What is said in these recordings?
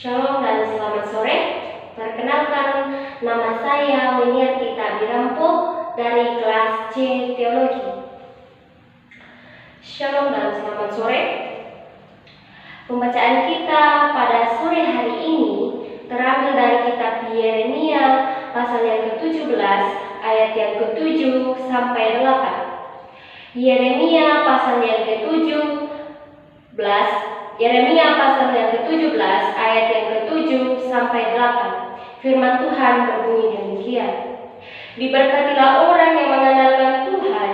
Shalom dan selamat sore. Perkenalkan, nama saya Winiarti Tabirampo dari kelas C Teologi. Shalom dan selamat sore. Pembacaan kita pada sore hari ini terambil dari kitab Yeremia pasal yang ke-17 ayat yang ke-7 sampai 8. Yeremia pasal yang ke-17 Yeremia pasal yang ke-17 ayat yang ke-7 sampai 8. Firman Tuhan berbunyi demikian. Diberkatilah orang yang mengandalkan Tuhan,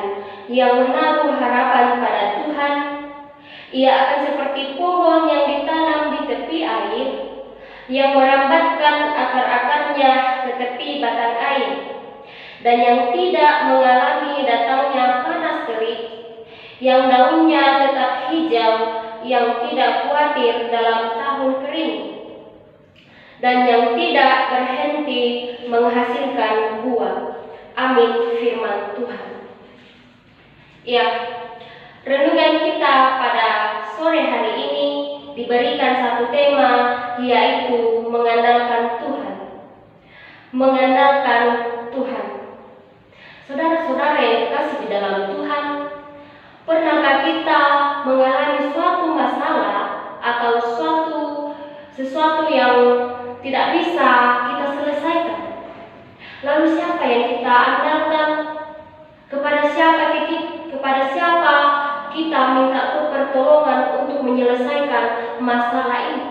yang menaruh harapan pada Tuhan. Ia akan seperti pohon yang ditanam di tepi air, yang merambatkan akar-akarnya ke tepi batang air, dan yang tidak mengalami datangnya panas terik, yang daunnya tetap hijau, yang tidak khawatir dalam tahun kering, dan yang tidak berhenti menghasilkan buah. Amin, firman Tuhan. Ya, renungan kita pada sore hari ini diberikan satu tema, yaitu mengandalkan Tuhan. Mengandalkan Tuhan. Saudara-saudara yang dikasihi di dalam Tuhan, pernahkah kita mengalami suatu masalah atau sesuatu yang tidak bisa kita selesaikan? Lalu siapa yang kita andalkan? Kepada siapa kita minta pertolongan untuk menyelesaikan masalah ini?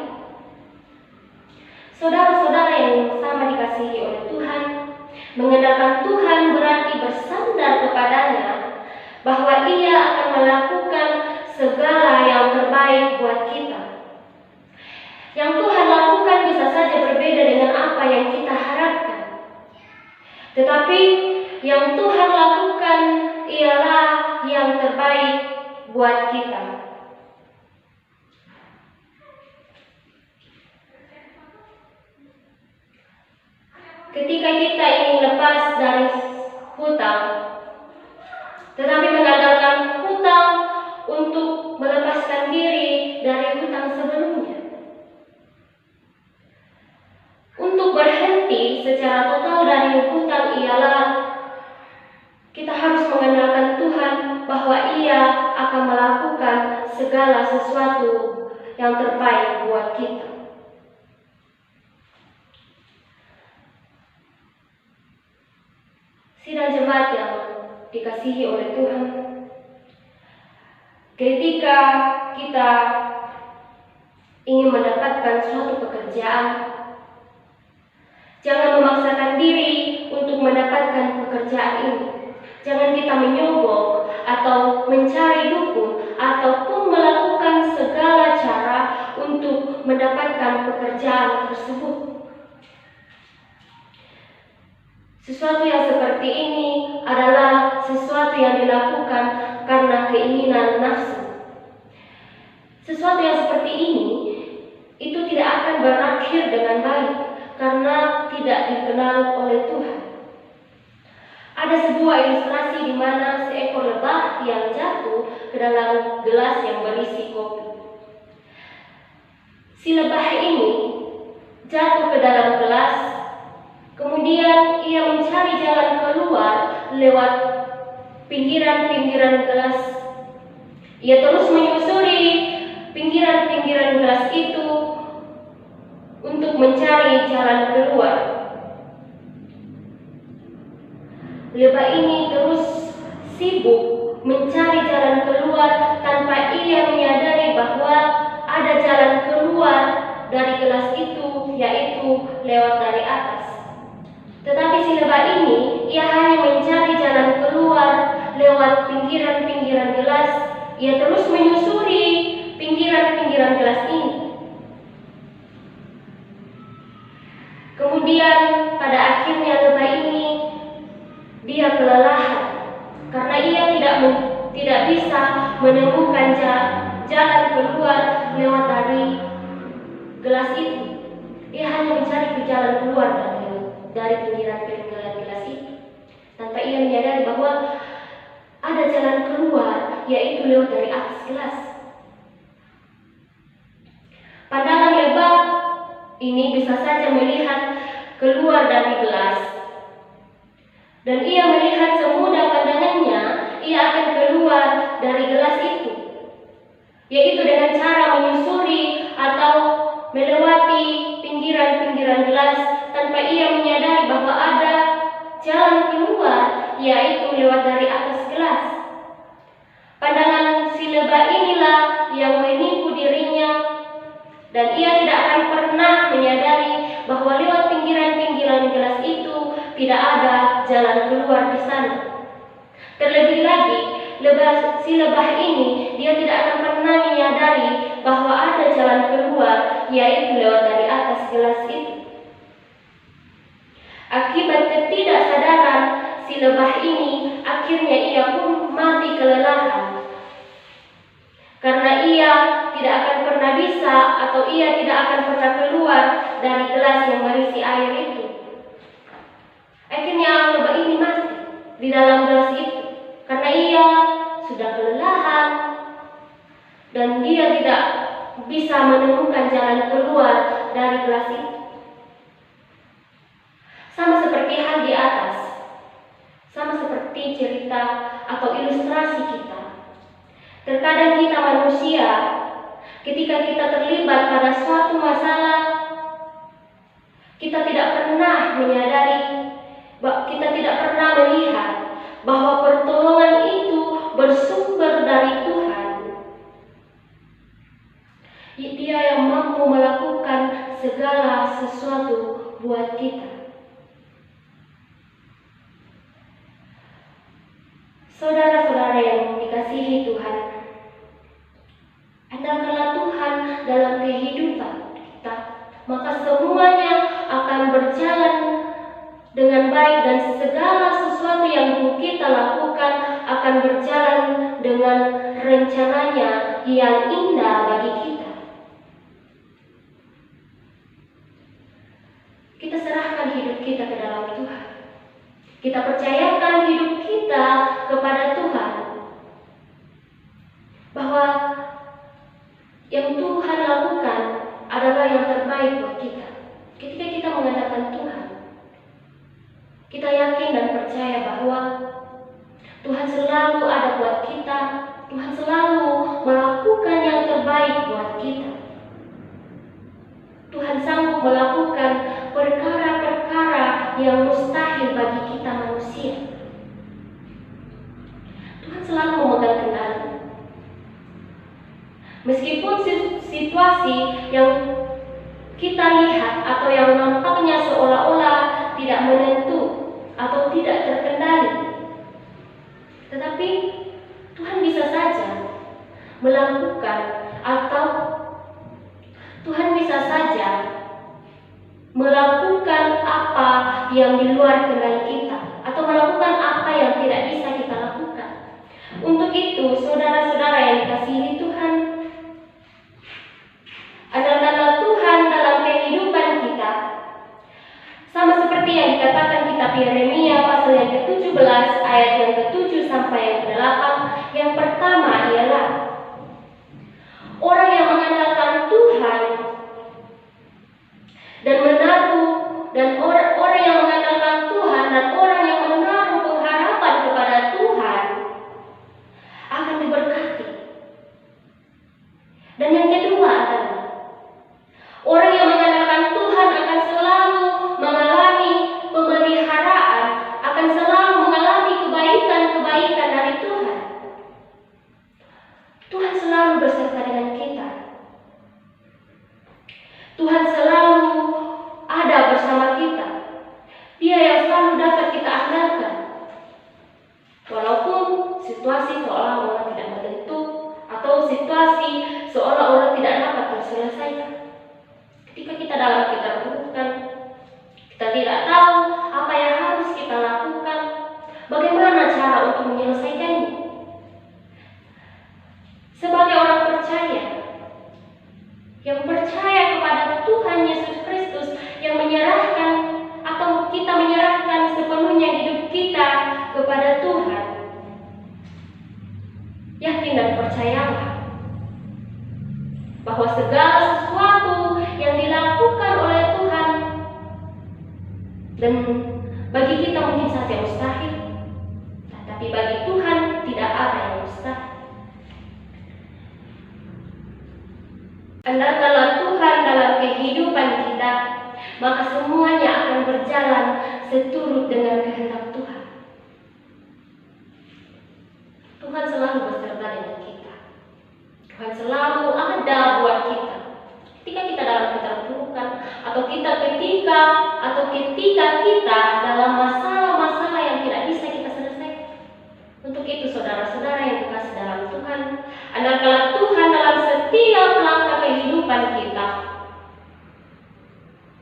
Saudara-saudara yang sama dikasihi oleh Tuhan, mengandalkan Tuhan berarti bersandar kepadanya, bahwa Ia akan melakukan segala yang terbaik buat kita. Yang Tuhan lakukan bisa saja berbeda dengan apa yang kita harapkan, tetapi yang Tuhan lakukan ialah yang terbaik buat kita. Ketika kita ingin lepas dari hutang, tetapi mengandalkan hutang untuk melepaskan diri dari hutang sebelumnya. Untuk berhenti secara total dari hutang ialah kita harus mengandalkan Tuhan, bahwa Ia akan melakukan segala sesuatu yang terbaik buat kita. Sidang jemaat yang dikasihi oleh Tuhan, ketika kita ingin mendapatkan suatu pekerjaan, jangan memaksakan diri untuk mendapatkan pekerjaan ini. Jangan kita menyogok atau mencari dukun ataupun melakukan segala cara untuk mendapatkan pekerjaan tersebut. Sesuatu yang seperti ini adalah sesuatu yang dilakukan karena keinginan nafsu. Sesuatu yang seperti ini itu tidak akan berakhir dengan baik karena tidak dikenal oleh Tuhan. Ada sebuah ilustrasi di mana seekor lebah yang jatuh ke dalam gelas yang berisi kopi. Si lebah ini jatuh ke dalam gelas, kemudian ia mencari jalan keluar lewat pinggiran-pinggiran gelas. Ia terus menyusuri pinggiran-pinggiran gelas itu untuk mencari jalan keluar. Lebah ini terus sibuk mencari jalan keluar tanpa ia menyadari bahwa ada jalan keluar dari gelas itu, yaitu lewat dari atas. Tetapi si lebah ini, ia hanya mencari jalan keluar lewat pinggiran-pinggiran gelas. Ia terus menyusuri pinggiran-pinggiran gelas ini. Kemudian pada akhirnya lebah ini dia kelelahan karena ia tidak bisa menemukan jalan keluar lewat dari gelas itu. Dia hanya mencari jalan keluar dari pinggiran-pinggiran gelas itu tanpa ia menyadari bahwa ada jalan keluar, yaitu lewat dari atas gelas. Pandangan lebah Dan ia melihat semudah pandangannya, ia akan keluar dari gelas itu, yaitu dengan cara menyusuri atau melewati pinggiran-pinggiran gelas tanpa ia menyadari bahwa ada jalan keluar, yaitu lewat dari atas gelas. Pandangan si lebah inilah yang menipu dirinya, dan ia tidak akan pernah menyadari bahwa lewat pinggiran-pinggiran gelas itu tidak ada jalan keluar di sana. Terlebih lagi, si lebah ini dia tidak akan pernah menyadari bahwa ada jalan keluar, yaitu lewat dari atas gelas itu. Akibat ketidaksadaran si lebah ini, akhirnya ia pun mati kelelahan. Karena ia tidak akan pernah bisa atau ia tidak akan pernah keluar dari gelas yang berisi air itu. Akhirnya lebah ini mati di dalam gelas itu karena ia sudah kelelahan dan dia tidak bisa menemukan jalan keluar dari gelas itu. Sama seperti hal di atas, sama seperti cerita atau ilustrasi kita. Terkadang kita manusia, ketika kita terlibat pada suatu masalah, kita tidak pernah menyadari, kita tidak pernah melihat bahwa pertolongan itu bersumber dari Tuhan. Dia yang mampu melakukan segala sesuatu buat kita. Saudara-saudara yang dikasihi Tuhan, andalkanlah Tuhan dalam kehidupan kita, maka semuanya akan berjalan dengan baik dan segala sesuatu yang kita lakukan akan berjalan dengan rencananya yang indah bagi kita. Kita serahkan hidup kita ke dalam Tuhan. Kita percayakan hidup kita kepada Tuhan, bahwa yang Tuhan lakukan adalah yang terbaik buat kita. Ketika kita mengandalkan Tuhan, kita yakin dan percaya bahwa Tuhan selalu ada buat kita. Tuhan selalu melakukan yang terbaik buat kita. Tuhan sanggup melakukan perkara-perkara yang mustahil bagi kita manusia. Tuhan selalu memegang kendali. Meskipun situasi yang kita lihat atau yang nampaknya seolah-olah tidak menentu atau tidak terkendali, tetapi Tuhan bisa saja melakukan atau Tuhan bisa saja melakukan apa yang di luar kendali kita atau melakukan apa yang tidak bisa kita lakukan. Untuk itu, saudara-saudara yang dikasihi Tuhan, andalkanlah Tuhan dalam kehidupan kita. Sama seperti yang dikatakan kitab Yeremia pasal yang ke-17 ayat yang ke-7 sampai yang ke-8. Yang pertama ialah orang yang mengandalkan Tuhan dan orang yang mengandalkan Tuhan dan orang yang menaruh pengharapan kepada Tuhan akan diberkati. Dan yang kedua adalah orang yang mengandalkan Tuhan akan selalu mengalami pemeliharaan, akan selalu mengalami kebaikan-kebaikan dari Tuhan. Tuhan selalu beserta dengan kita. Tuhan selalu ada bersama kita. Dia yang selalu dapat kita andalkan. Walaupun situasi seolah-olah tidak menentu atau situasi seolah-olah tidak dapat terselesaikan. Ketika kita dalam keterpurukan, kita tidak tahu apa yang harus kita lakukan, bagaimana cara untuk menyelesaikannya. Sebagai orang percaya, yang percaya kepada Tuhan Yesus Kristus, yang menyerahkan atau kita menyerahkan sepenuhnya hidup kita kepada Tuhan, yakin dan percayalah bahwa segala sesuatu yang dilakukan oleh Tuhan dan Bagi kita mungkin saja mustahil, tetapi bagi Tuhan tidak ada yang mustahil. Andalkanlah Tuhan dalam kehidupan kita, maka semuanya akan berjalan seturut dengan kehendak Tuhan. Tuhan selalu beserta dengan kita. Tuhan selalu ada buat kita. Ketika kita dalam keterpurukan, atau ketika kita dalam masalah-masalah yang tidak bisa kita selesaikan. Untuk itu saudara-saudara yang dikasih dalam Tuhan, andalkanlah Tuhan dalam setiap langkah kehidupan kita,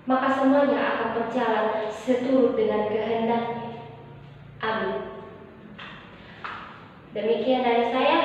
maka semuanya akan berjalan seturut dengan kehendak-Nya. Amin. Demikian dari saya.